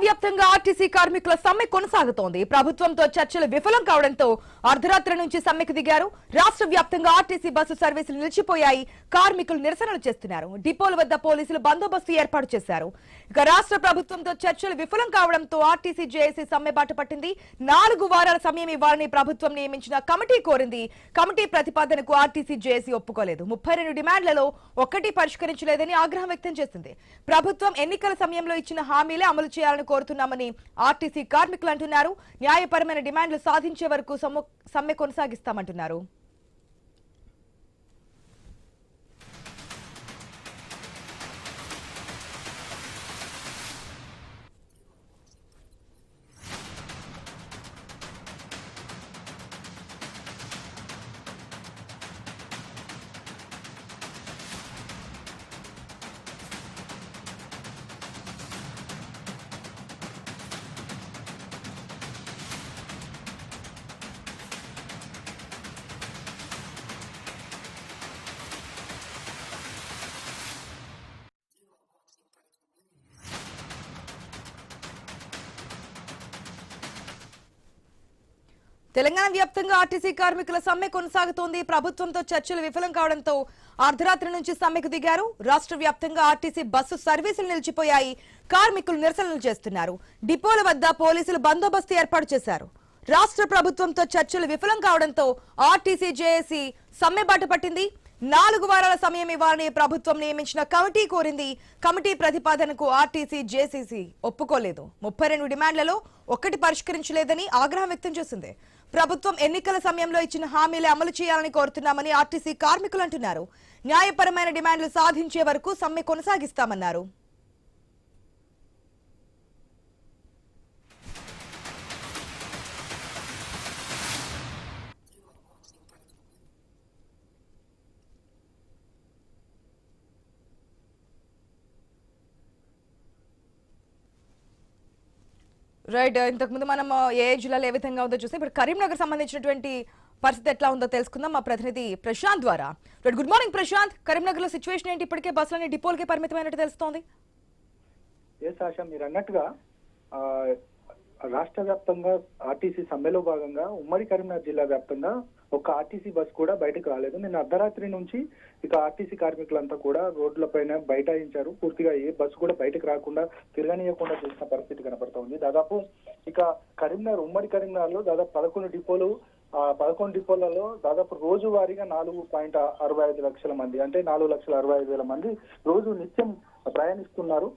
వ్యాప్తంగా ఆర్టీసీ కార్మికుల సమ్మె కొనసాగుతోంది. ప్రభుత్వంతో చర్చలు విఫలం కావడంతో అర్ధరాత్రి నుంచి సమ్మెకు దిగారు. రాష్ట్ర వ్యాప్తంగా ఆర్టీసీ బస్సు సర్వీసులు నిలిచిపోయాయి. కార్మికులు నిరసనలు చేస్తున్నారు. డిపోల వద్ద పోలీసులు బందోబస్తు ఏర్పాటు చేశారు. ఇక రాష్ట్ర ప్రభుత్వంతో చర్చలు విఫలం కావడంతో ఆర్టీసీ జేఏసీ సమ్మె బాట పట్టింది. 4 వారాల సమయం ఇవ్వాలని ప్రభుత్వం నియమించిన కమిటీ కోరింది. కమిటీ ప్రతిపాదనకు ఆర్టీసీ జేఏసీ ఒప్పుకోలేదు. 32 డిమాండ్లలో ఒక్కటి పరిష్కరించలేదని ఆగ్రహం వ్యక్తం చేసింది. ప్రభుత్వం ఎన్నికల సమయంలో ఇచ్చిన హామీలే అమలు చేయాలని కోరుతున్నామని ఆర్టీసీ కార్మికులు అంటున్నారు. న్యాయపరమైన డిమాండ్లు సాధించే వరకు సమ్మె కొనసాగిస్తామంటున్నారు. తెలంగాణ వ్యాప్తంగా ఆర్టీసీ కార్మికుల సమ్మె కొనసాగుతోంది. ప్రభుత్వంతో చర్చలు విఫలం కావడంతో అర్ధరాత్రి నుంచి సమ్మెకు దిగారు. రాష్ట్ర వ్యాప్తంగా ఆర్టీసీ బస్సు సర్వీసులు నిలిచిపోయాయి. కార్మికులు నిరసనలు చేస్తున్నారు. డిపోల వద్ద పోలీసులు బందోబస్తు ఏర్పాటు చేశారు. రాష్ట్ర ప్రభుత్వంతో చర్చలు విఫలం కావడంతో ఆర్టీసీ జేఏసీ సమ్మె బాట పట్టింది. 4 వారాల సమయం ఇవ్వాలని ప్రభుత్వం నియమించిన కమిటీ కోరింది. కమిటీ ప్రతిపాదనకు ఆర్టీసీ జేఏసీ ఒప్పుకోలేదు. 32 డిమాండ్లలో ఒక్కటి పరిష్కరించలేదని ఆగ్రహం వ్యక్తం చేసింది. ప్రభుత్వం ఎన్నికల సమయంలో ఇచ్చిన హామీలే అమలు చేయాలని కోరుతున్నామని ఆర్టీసీ కార్మికులు అంటున్నారు. న్యాయపరమైన డిమాండ్లు సాధించే వరకు సమ్మె కొనసాగిస్తామన్నారు. రైట్, ఇంతకుముందు మనం ఏ జిల్లాలో ఏ విధంగా ఉందో చూస్తే ఇప్పుడు కరీంనగర్ సంబంధించినటువంటి పరిస్థితి ఎట్లా ఉందో తెలుసుకుందాం మా ప్రతినిధి ప్రశాంత్ ద్వారా. Right, good morning Prashant. Karimnagar లో సిచ్యువేషన్ ఏంటి? ఇప్పటికే బస్సులని డిపోలకే పరిమితమైనట్టు తెలుస్తోంది. మీరు అన్నట్టుగా రాష్ట్ర వ్యాప్తంగా ఆర్టీసీ సమ్మెలో భాగంగా ఉమ్మడి కరీంనగర్ జిల్లా వ్యాప్తంగా ఒక ఆర్టీసీ బస్ కూడా బయటకు రాలేదు. నిన్న అర్ధరాత్రి నుంచి ఇక ఆర్టీసీ కార్మికులంతా కూడా రోడ్లపైన బైఠాయించారు. పూర్తిగా ఏ బస్సు కూడా బయటకు రాకుండా తిరగనీయకుండా చేసిన పరిస్థితి కనపడుతోంది. దాదాపు ఇక కరీంనగర్ ఉమ్మడి కరీంనగర్ లో దాదాపు 11 డిపోలు 11 డిపోలలో దాదాపు రోజువారీగా 4.65 లక్షల మంది అంటే 4,65,000 మంది రోజు నిత్యం ప్రయాణిస్తున్నారు.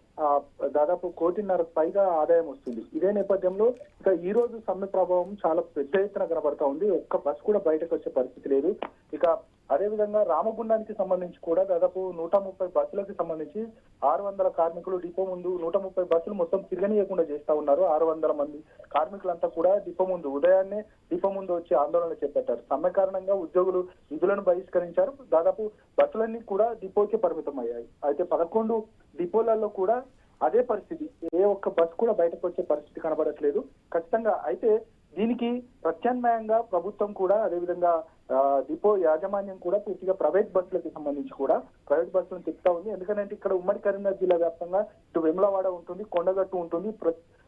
దాదాపు 1.5 కోటి పైగా ఆదాయం వస్తుంది. ఇదే నేపథ్యంలో ఇక ఈ రోజు సమ్మె ప్రభావం చాలా పెద్ద ఎత్తున కనబడతా ఉంది. ఒక్క బస్ కూడా బయటకు వచ్చే పరిస్థితి లేదు. ఇక అదే విధంగా రామగుండానికి సంబంధించి కూడా దాదాపు 130 బస్సులకు సంబంధించి 600 కార్మికులు డిపో ముందు 130 బస్సులు మొత్తం తిరగనీయకుండా చేస్తా ఉన్నారు. 600 మంది కార్మికులంతా కూడా డిపో ముందు ఉదయాన్నే డిపో ముందు వచ్చి ఆందోళన చేపట్టారు. సమ్మె కారణంగా ఉద్యోగులు విధులను బహిష్కరించారు. దాదాపు బస్సులన్నీ కూడా డిపోకే పరిమితం అయ్యాయి. అయితే 11 డిపోలలో కూడా అదే పరిస్థితి. ఏ ఒక్క బస్ కూడా బయటకు వచ్చే పరిస్థితి కనబడట్లేదు ఖచ్చితంగా. అయితే దీనికి ప్రత్యామ్నాయంగా ప్రభుత్వం కూడా అదేవిధంగా డిపో యాజమాన్యం కూడా పూర్తిగా ప్రైవేట్ బస్సులకు సంబంధించి కూడా ప్రైవేట్ బస్సులను తిప్పుతా ఉంది. ఎందుకంటే ఇక్కడ ఉమ్మడి కరీంనగర్ జిల్లా వ్యాప్తంగా ఇటు వేములవాడ ఉంటుంది, కొండగట్టు ఉంటుంది,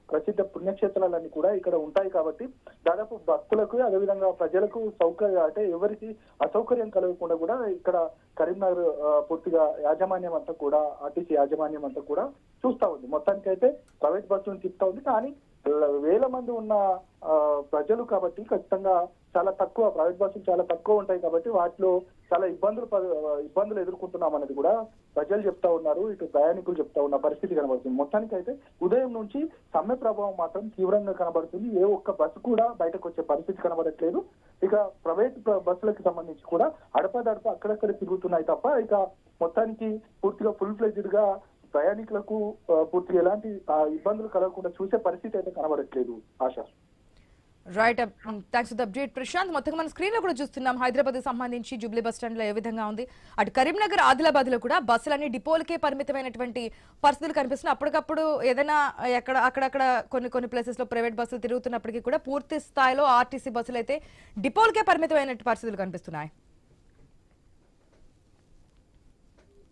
ప్రసిద్ధ పుణ్యక్షేత్రాలన్నీ కూడా ఇక్కడ ఉంటాయి. కాబట్టి దాదాపు భక్తులకు అదేవిధంగా ప్రజలకు సౌకర్యం అంటే ఎవరికి అసౌకర్యం కలగకుండా కూడా ఇక్కడ కరీంనగర్ పూర్తిగా యాజమాన్యం అంతా కూడా ఆర్టీసీ యాజమాన్యం అంతా కూడా చూస్తా ఉంది. మొత్తానికి అయితే ప్రైవేట్ బస్సులను తిప్పుతా ఉంది. కానీ వేల మంది ఉన్న ప్రజలు కాబట్టి ఖచ్చితంగా చాలా తక్కువ ప్రైవేట్ బస్సులు చాలా తక్కువ ఉంటాయి కాబట్టి వాటిలో చాలా ఇబ్బందులు ఎదుర్కొంటున్నాం అనేది కూడా ప్రజలు చెప్తా ఉన్నారు. ఇటు ప్రయాణికులు చెప్తా ఉన్న పరిస్థితి కనబడుతుంది. మొత్తానికి అయితే ఉదయం నుంచి సమ్మె ప్రభావం మాత్రం తీవ్రంగా కనబడుతుంది. ఏ ఒక్క బస్సు కూడా బయటకు వచ్చే పరిస్థితి కనబడట్లేదు. ఇక ప్రైవేట్ బస్సులకు సంబంధించి కూడా అడపదడప అక్కడక్కడ తిరుగుతున్నాయి తప్ప ఇక మొత్తానికి పూర్తిగా ఫుల్ ఫ్లెడ్జ్డ్ గా ప్రయాణికులకు పూర్తిగా ఎలాంటి ఇబ్బందులు కలగకుండా చూసే పరిస్థితి అయితే కనబడట్లేదు. ఆశ. Right, thanks for the update Prashant. మొత్తంగా మనం స్క్రీన్ లో కూడా చూస్తున్నాం హైదరాబాద్ సంబంధించి జూబ్లీ బస్ స్టాండ్ లో ఏ విధంగా ఉంది. అటు కరీంనగర్ ఆదిలాబాద్ లో కూడా బస్సులన్నీ డిపోలకే పరిమితమైనటువంటి పరిస్థితులు కనిపిస్తున్నాయి. అప్పటికప్పుడు ఏదైనా అక్కడక్కడ కొన్ని ప్లేసెస్ లో ప్రైవేట్ బస్సులు తిరుగుతున్నప్పటికీ కూడా పూర్తి స్థాయిలో ఆర్టీసీ బస్సులు అయితే డిపోలకే పరిమితమైన పరిస్థితులు కనిపిస్తున్నాయి.